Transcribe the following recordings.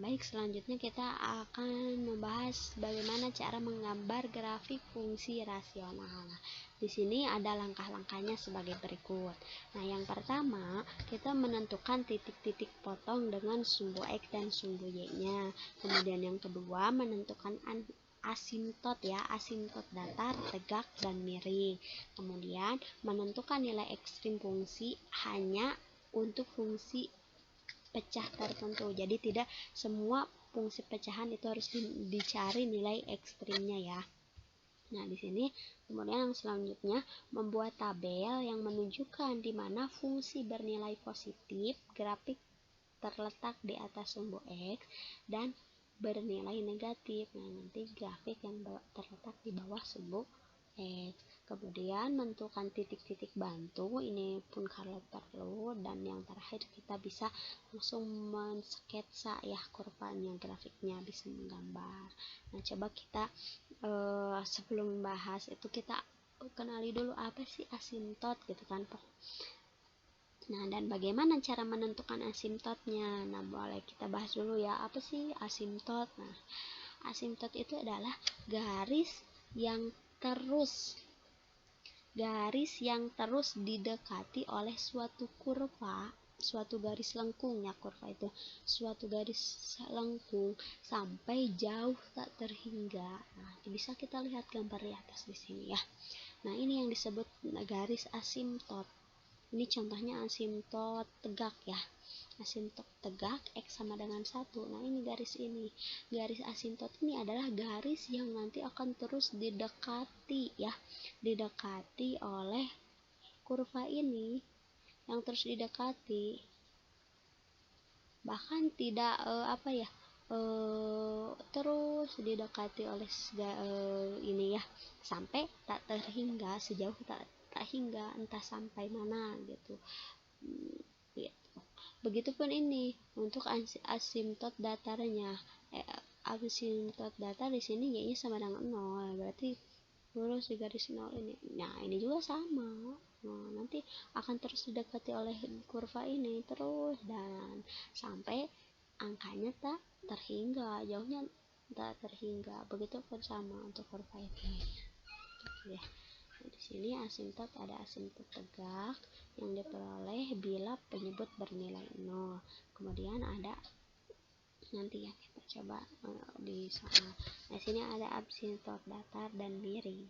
baik, selanjutnya kita akan membahas bagaimana cara menggambar grafik fungsi rasional. Di sini ada langkah-langkahnya sebagai berikut. Nah, yang pertama, kita menentukan titik-titik potong dengan sumbu X dan sumbu Y-nya. Kemudian yang kedua, menentukan asimtot ya, asimtot datar, tegak, dan miring. Kemudian menentukan nilai ekstrim fungsi hanya untuk fungsi pecah tertentu. Jadi tidak semua fungsi pecahan itu harus dicari nilai ekstrimnya ya. Nah, di sini kemudian yang selanjutnya membuat tabel yang menunjukkan di mana fungsi bernilai positif grafik terletak di atas sumbu X dan bernilai negatif. Nah, nanti grafik yang terletak di bawah sumbu X. Kemudian menentukan titik-titik bantu, ini pun kalau perlu. Dan yang terakhir kita bisa langsung mensketsa ya kurvanya, grafiknya, bisa menggambar. Nah, coba kita sebelum membahas itu kita kenali dulu apa sih asimtot gitu kan. Nah, dan bagaimana cara menentukan asimtotnya? Nah, boleh kita bahas dulu ya, apa sih asimtot? Nah, asimtot itu adalah garis yang terus didekati oleh suatu kurva, suatu garis lengkung ya, kurva itu suatu garis lengkung sampai jauh tak terhingga. Nah, bisa kita lihat gambar di atas di sini ya. Nah, ini yang disebut garis asimtot. Ini contohnya asimtot tegak ya. Asimtot tegak X sama dengan 1. Nah, ini garis ini. Garis asimtot ini adalah garis yang nanti akan terus didekati ya. Didekati oleh kurva ini, yang terus didekati. Bahkan tidak terus didekati oleh ini ya, sampai tak terhingga, sejauh tak hingga, entah sampai mana gitu. Begitupun ini untuk asimtot datarnya. Asimtot datar di sini Y-nya sama dengan 0, berarti lurus di garis 0 ini. Nah, ini juga sama. Nah, nanti akan terus didekati oleh kurva ini terus dan sampai angkanya tak terhingga, jauhnya tak terhingga. Begitupun sama untuk kurva ini. Ya. Di sini asimtot ada asimtot tegak yang diperoleh bila penyebut bernilai 0. Kemudian ada nanti ya, kita coba di soal. Nah, sini ada asimtot datar dan miring.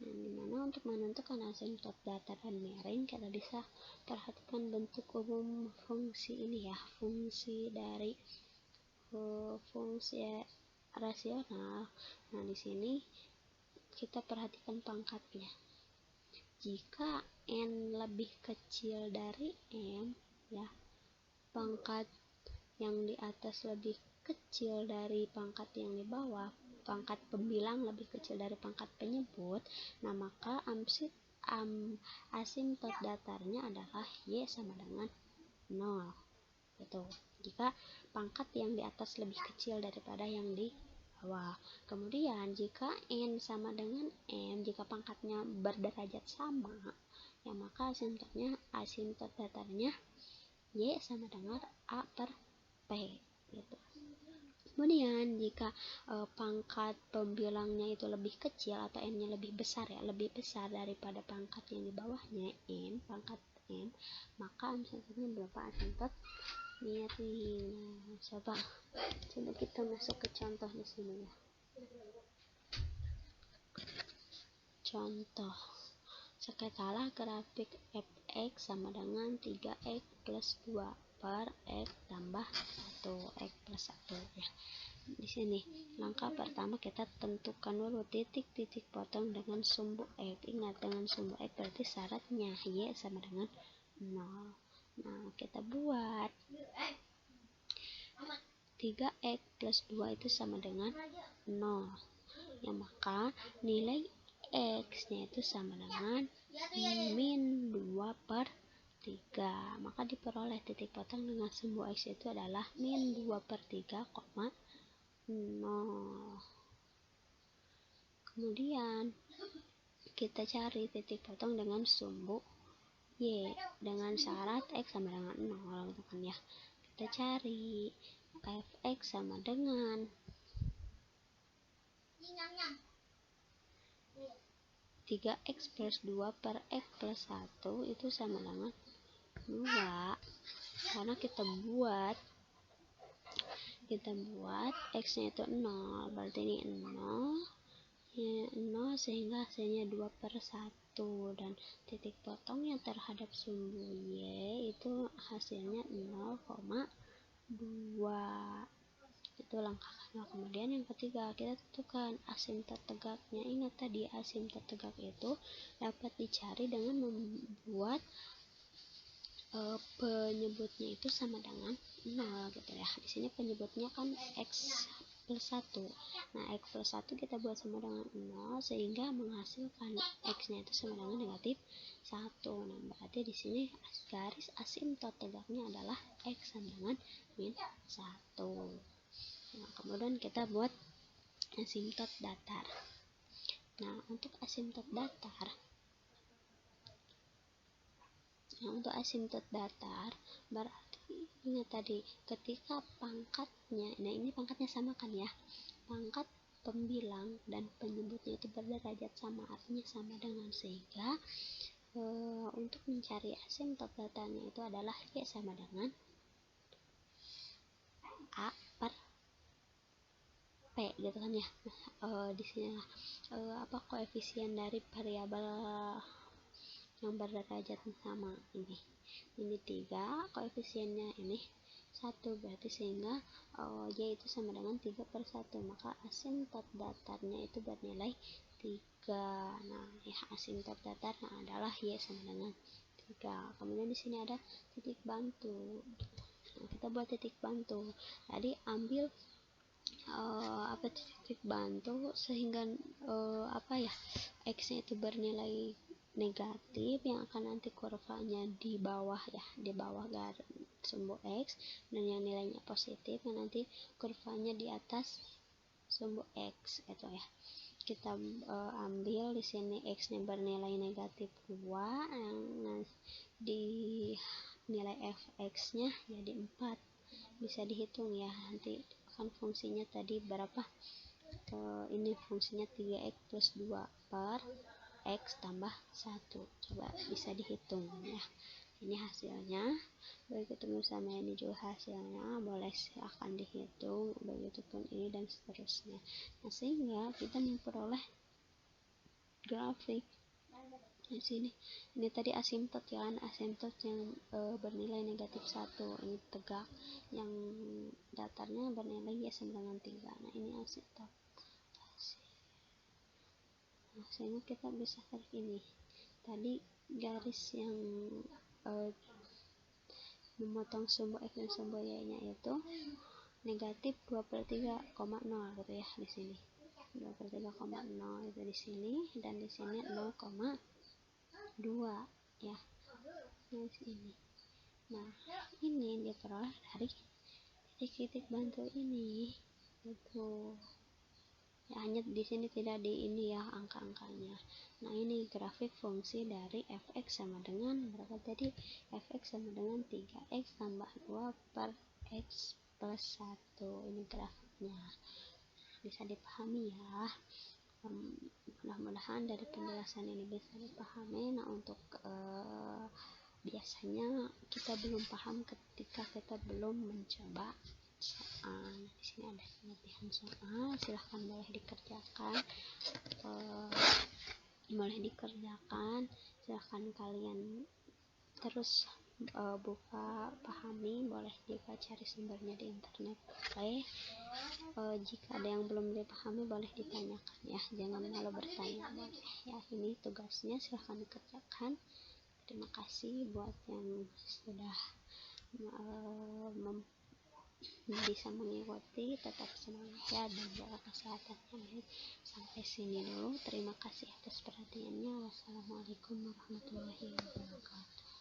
Nah, dimana untuk menentukan asimtot datar dan miring kita bisa perhatikan bentuk umum fungsi ini ya, fungsi dari fungsi rasional. Nah, di sini kita perhatikan pangkatnya. Jika n lebih kecil dari m ya, pangkat yang di atas lebih kecil dari pangkat yang di bawah, pangkat pembilang lebih kecil dari pangkat penyebut, nah maka asimtot datarnya adalah Y sama dengan 0 gitu. Jika pangkat yang di atas lebih kecil daripada yang di bawah. Kemudian jika n sama dengan m, jika pangkatnya berderajat sama, ya maka asimtot datarnya Y sama dengan A per P gitu. Kemudian jika pangkat pembilangnya itu lebih kecil atau n-nya lebih besar ya, lebih besar daripada pangkat yang di bawahnya n, pangkat n, maka asimtotnya berapa? Asimtot miring. Nah, coba kita masuk ke contoh di sini ya. Contoh, sekitalah grafik fx sama dengan 3x plus 2 per x tambah 1, x plus 1 ya. Di sini langkah pertama kita tentukan dulu titik-titik potong dengan sumbu x. Ingat, dengan sumbu x berarti syaratnya y sama dengan 0. Nah, kita buat 3x plus 2 itu sama dengan 0 ya, maka nilai x nya itu sama dengan min 2 per 3, maka diperoleh titik potong dengan sumbu x itu adalah min 2 per 3, 0. Kemudian kita cari titik potong dengan sumbu y dengan syarat x sama dengan 0 gitu kan ya. Kita cari fx sama dengan 3x plus 2 per x plus 1 itu sama dengan 2, karena kita buat x nya itu 0, berarti ini 0 sehingga hasilnya 2 per 1, dan titik potongnya terhadap sumbu y itu hasilnya 0,2. Itu langkah kedua. Kemudian yang ketiga, kita tentukan asimtot tegaknya. Ingat tadi asimtot tegak itu dapat dicari dengan membuat penyebutnya itu sama dengan 0 gitu ya. Di sini penyebutnya kan x plus 1. Nah, x plus 1 kita buat sama dengan 0 sehingga menghasilkan x-nya itu sama dengan negatif 1. Nah, berarti di sini garis asimtot tegaknya adalah x sama dengan min 1. Nah, kemudian kita buat asimtot datar. Nah, untuk asimtot datar, berarti ingat tadi ketika pangkatnya, nah ini pangkatnya sama kan ya, pangkat pembilang dan penyebutnya itu berderajat sama, artinya sama dengan, sehingga untuk mencari asimtot datarnya itu adalah y sama dengan a per p gitu kan ya. Di sini koefisien dari variabel yang berderajat sama ini 3, koefisiennya ini 1, berarti sehingga y itu sama dengan 3 per 1, maka asimtot datarnya itu bernilai 3. Nah, ya, asimtot datarnya adalah y sama dengan 3. Kemudian di sini ada titik bantu. Nah, kita buat titik bantu. Tadi ambil titik bantu sehingga x-nya itu bernilai negatif, yang akan nanti kurvanya di bawah ya, di bawah garis sumbu x, dan yang nilainya positif yang nanti kurvanya di atas sumbu x itu ya. Kita ambil di sini x-nya bernilai negatif 2, yang di nilai fx-nya jadi 4. Bisa dihitung ya, nanti kan fungsinya tadi berapa, ini fungsinya 3x plus 2 per x tambah 1. Coba bisa dihitung ya, ini hasilnya. Begitu sama ini juga hasilnya, boleh silahkan dihitung, begitupun ini dan seterusnya. Nah, sehingga kita memperoleh grafik di sini. Ini tadi asimtot ya, asimtot yang bernilai negatif 1, ini tegak, yang datarnya bernilai y sama dengan 3. Nah, ini asimtot. Nah, sehingga kita bisa tarik ini tadi garis yang memotong sumbu x dan sumbu y nya itu negatif 2 per 3,0 gitu ya, di sini 2 per 3,0 itu di sini, dan di sini 0,2 ya, di sini. Nah, ini diperoleh dari titik-titik bantu ini itu ya, hanya di sini tidak di ini ya angka-angkanya. Nah, ini grafik fungsi dari fx sama dengan berapa tadi, fx sama dengan 3x tambah 2 per x plus 1. Ini grafiknya bisa dipahami ya. Mudah-mudahan dari penjelasan ini bisa dipahami. Nah, untuk biasanya kita belum paham ketika kita belum mencoba soal. Di sini ada penelitian soal, silahkan boleh dikerjakan, silahkan kalian terus buka, pahami, boleh juga cari sumbernya di internet. Boleh. Jika ada yang belum dipahami boleh ditanyakan ya, jangan malu bertanya, boleh ya. Ini tugasnya, silahkan dikerjakan. Terima kasih buat yang sudah bisa mengikuti, tetap semangat ya, dan jaga kesehatan. Sampai sini dulu, terima kasih atas perhatiannya. Wassalamualaikum warahmatullahi wabarakatuh.